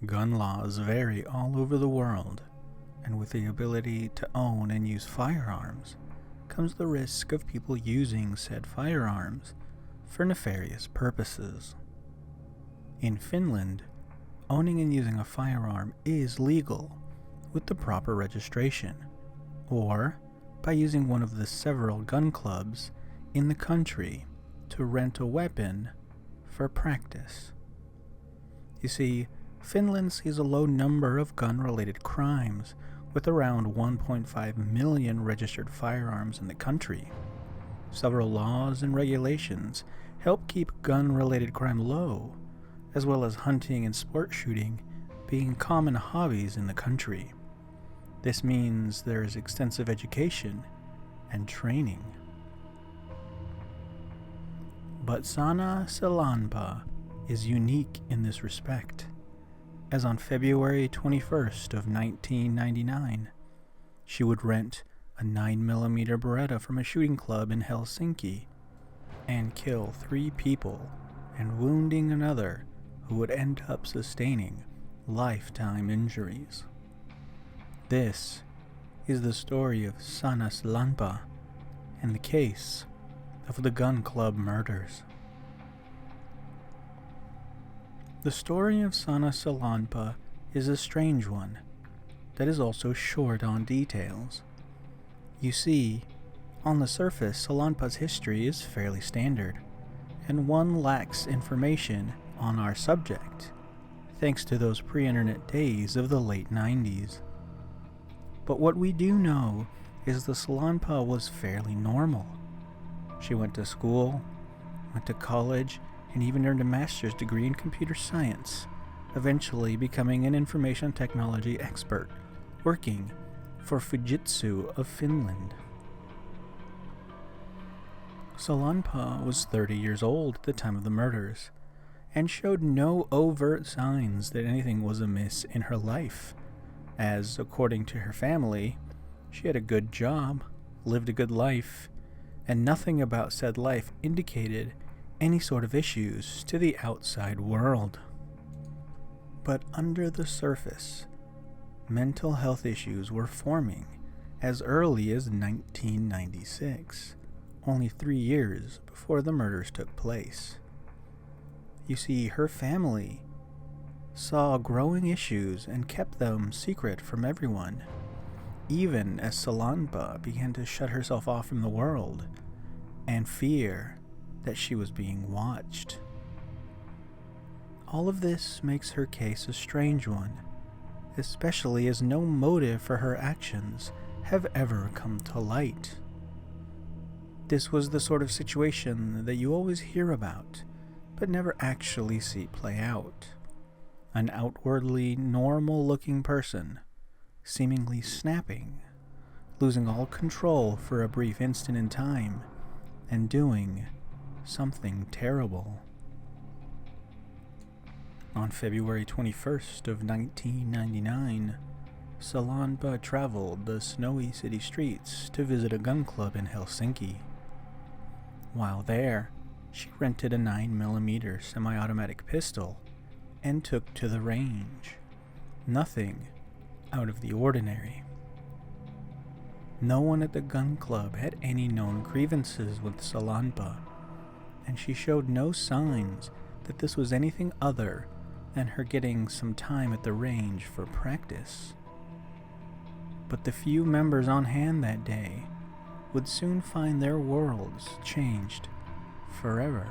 Gun laws vary all over the world, and with the ability to own and use firearms comes the risk of people using said firearms for nefarious purposes. In Finland, owning and using a firearm is legal with the proper registration, or by using one of the several gun clubs in the country to rent a weapon for practice. You see, Finland sees a low number of gun-related crimes, with around 1.5 million registered firearms in the country. Several laws and regulations help keep gun-related crime low, as well as hunting and sport shooting being common hobbies in the country. This means there is extensive education and training. But Sanna Sillanpaa is unique in this respect, as on February 21st of 1999, she would rent a 9mm Beretta from a shooting club in Helsinki and kill 3 people and wounding another who would end up sustaining lifetime injuries. This is the story of Sanna Sillanpaa and the case of the gun club murders. The story of Sanna Sillanpaa is a strange one that is also short on details. You see, on the surface, Sillanpaa's history is fairly standard, and one lacks information on our subject, thanks to those pre-internet days of the late 90s. But what we do know is the Sillanpaa was fairly normal. She went to school, went to college, and even earned a master's degree in computer science, eventually becoming an information technology expert, working for Fujitsu of Finland. Sillanpaa was 30 years old at the time of the murders, and showed no overt signs that anything was amiss in her life, as, according to her family, she had a good job, lived a good life, and nothing about said life indicated any sort of issues to the outside world. But under the surface, mental health issues were forming as early as 1996, only 3 years before the murders took place. You see, her family saw growing issues and kept them secret from everyone, even as Sillanpaa began to shut herself off from the world and fear that she was being watched. All of this makes her case a strange one, especially as no motive for her actions have ever come to light. This was the sort of situation that you always hear about, but never actually see play out. An outwardly normal-looking person, seemingly snapping, losing all control for a brief instant in time, and doing something terrible. On February 21st of 1999, Sillanpaa traveled the snowy city streets to visit a gun club in Helsinki. While there, she rented a 9mm semi-automatic pistol and took to the range. Nothing out of the ordinary. No one at the gun club had any known grievances with Sillanpaa, and she showed no signs that this was anything other than her getting some time at the range for practice. But the few members on hand that day would soon find their worlds changed forever.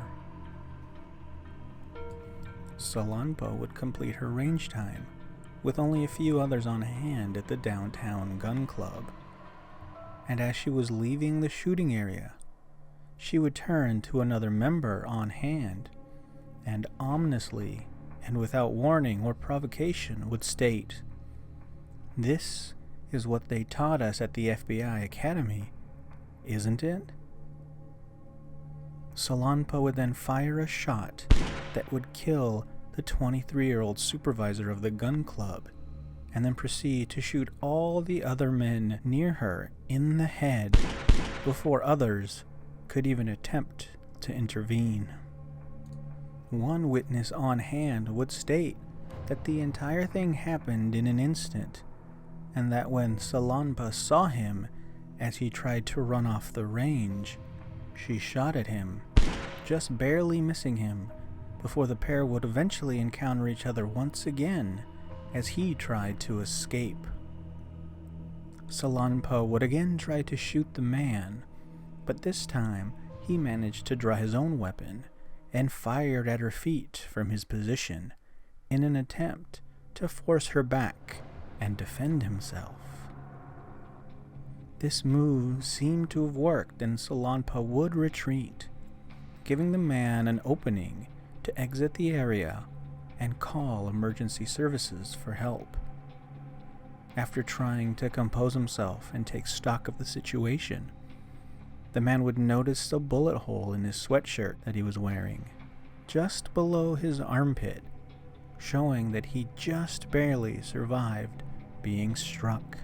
Sillanpaa would complete her range time with only a few others on hand at the downtown gun club, and as she was leaving the shooting area, she would turn to another member on hand and ominously and without warning or provocation would state, "This is what they taught us at the FBI Academy, isn't it?" Sillanpaa would then fire a shot that would kill the 23-year-old supervisor of the gun club, and then proceed to shoot all the other men near her in the head before others could even attempt to intervene. One witness on hand would state that the entire thing happened in an instant, and that when Sillanpaa saw him as he tried to run off the range, she shot at him, just barely missing him, before the pair would eventually encounter each other once again as he tried to escape. Sillanpaa would again try to shoot the man, but this time he managed to draw his own weapon and fired at her feet from his position in an attempt to force her back and defend himself. This move seemed to have worked, and Sillanpaa would retreat, giving the man an opening to exit the area and call emergency services for help. After trying to compose himself and take stock of the situation, the man would notice a bullet hole in his sweatshirt that he was wearing, just below his armpit, showing that he just barely survived being struck.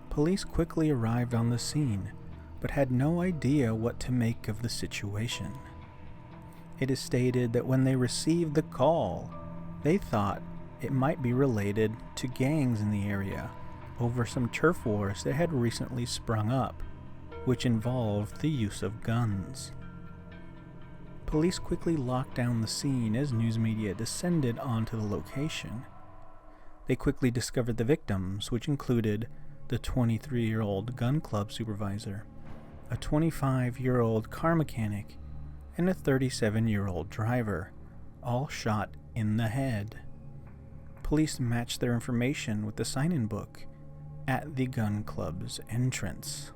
Police quickly arrived on the scene, but had no idea what to make of the situation. It is stated that when they received the call, they thought it might be related to gangs in the area over some turf wars that had recently sprung up, which involved the use of guns. Police quickly locked down the scene as news media descended onto the location. They quickly discovered the victims, which included the 23-year-old gun club supervisor, a 25-year-old car mechanic, and a 37-year-old driver, all shot in the head. Police matched their information with the sign-in book at the gun club's entrance.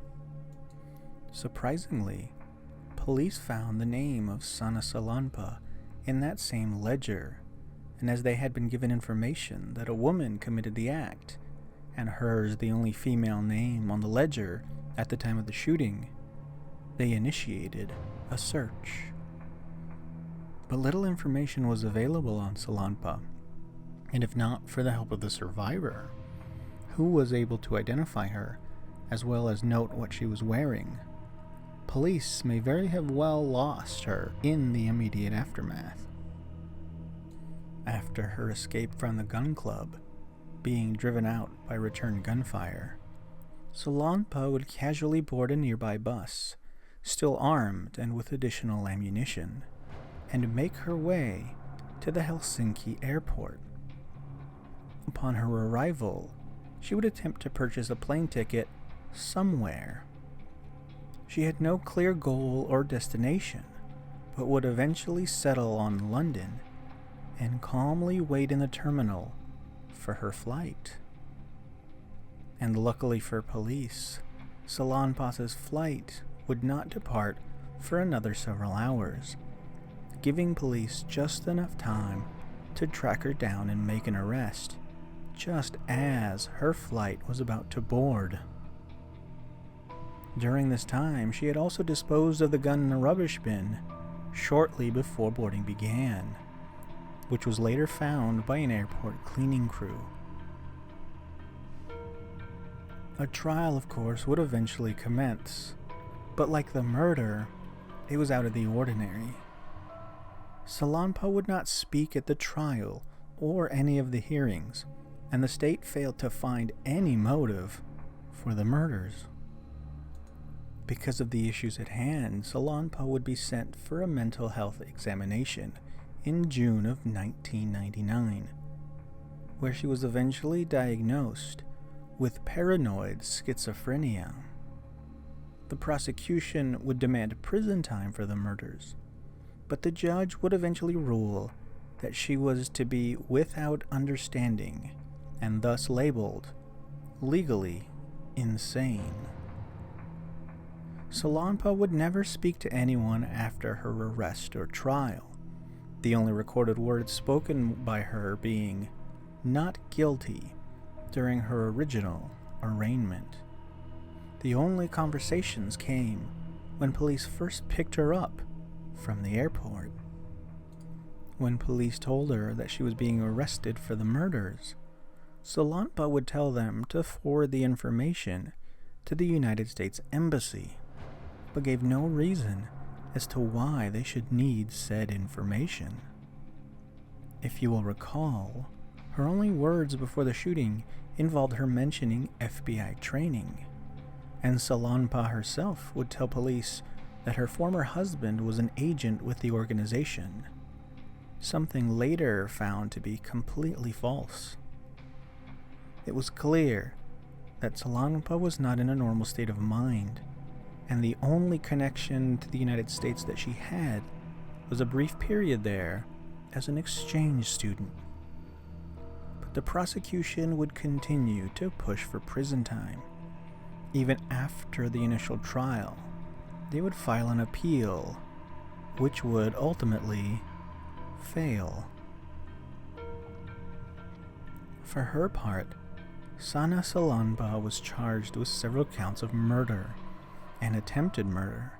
Surprisingly, police found the name of Sanna Sillanpaa in that same ledger, and as they had been given information that a woman committed the act, and hers the only female name on the ledger at the time of the shooting, they initiated a search. But little information was available on Sillanpaa, and if not for the help of the survivor, who was able to identify her, as well as note what she was wearing, police may very have well lost her in the immediate aftermath. After her escape from the gun club, being driven out by return gunfire, Sillanpaa would casually board a nearby bus, still armed and with additional ammunition, and make her way to the Helsinki airport. Upon her arrival, she would attempt to purchase a plane ticket somewhere. She had no clear goal or destination, but would eventually settle on London and calmly wait in the terminal for her flight. And luckily for police, Sillanpaa's flight would not depart for another several hours, giving police just enough time to track her down and make an arrest, just as her flight was about to board. During this time, she had also disposed of the gun in a rubbish bin shortly before boarding began, which was later found by an airport cleaning crew. A trial, of course, would eventually commence, but like the murder, it was out of the ordinary. Sillanpaa would not speak at the trial or any of the hearings, and the state failed to find any motive for the murders. Because of the issues at hand, Sillanpaa would be sent for a mental health examination in June of 1999, where she was eventually diagnosed with paranoid schizophrenia. The prosecution would demand prison time for the murders, but the judge would eventually rule that she was to be without understanding and thus labeled legally insane. Sillanpaa would never speak to anyone after her arrest or trial, the only recorded words spoken by her being "not guilty" during her original arraignment. The only conversations came when police first picked her up from the airport. When police told her that she was being arrested for the murders, Sillanpaa would tell them to forward the information to the United States Embassy, but gave no reason as to why they should need said information. If you will recall, her only words before the shooting involved her mentioning FBI training, and Sillanpaa herself would tell police that her former husband was an agent with the organization, something later found to be completely false. It was clear that Sillanpaa was not in a normal state of mind, and the only connection to the United States that she had was a brief period there as an exchange student. But the prosecution would continue to push for prison time. Even after the initial trial, they would file an appeal, which would ultimately fail. For her part, Sanna Sillanpaa was charged with several counts of murder and attempted murder,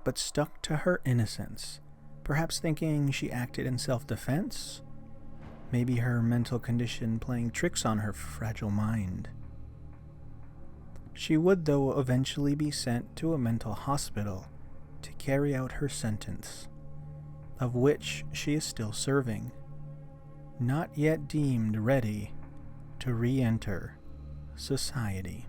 but stuck to her innocence, perhaps thinking she acted in self-defense, maybe her mental condition playing tricks on her fragile mind. She would, though, eventually be sent to a mental hospital to carry out her sentence, of which she is still serving, not yet deemed ready to re-enter society.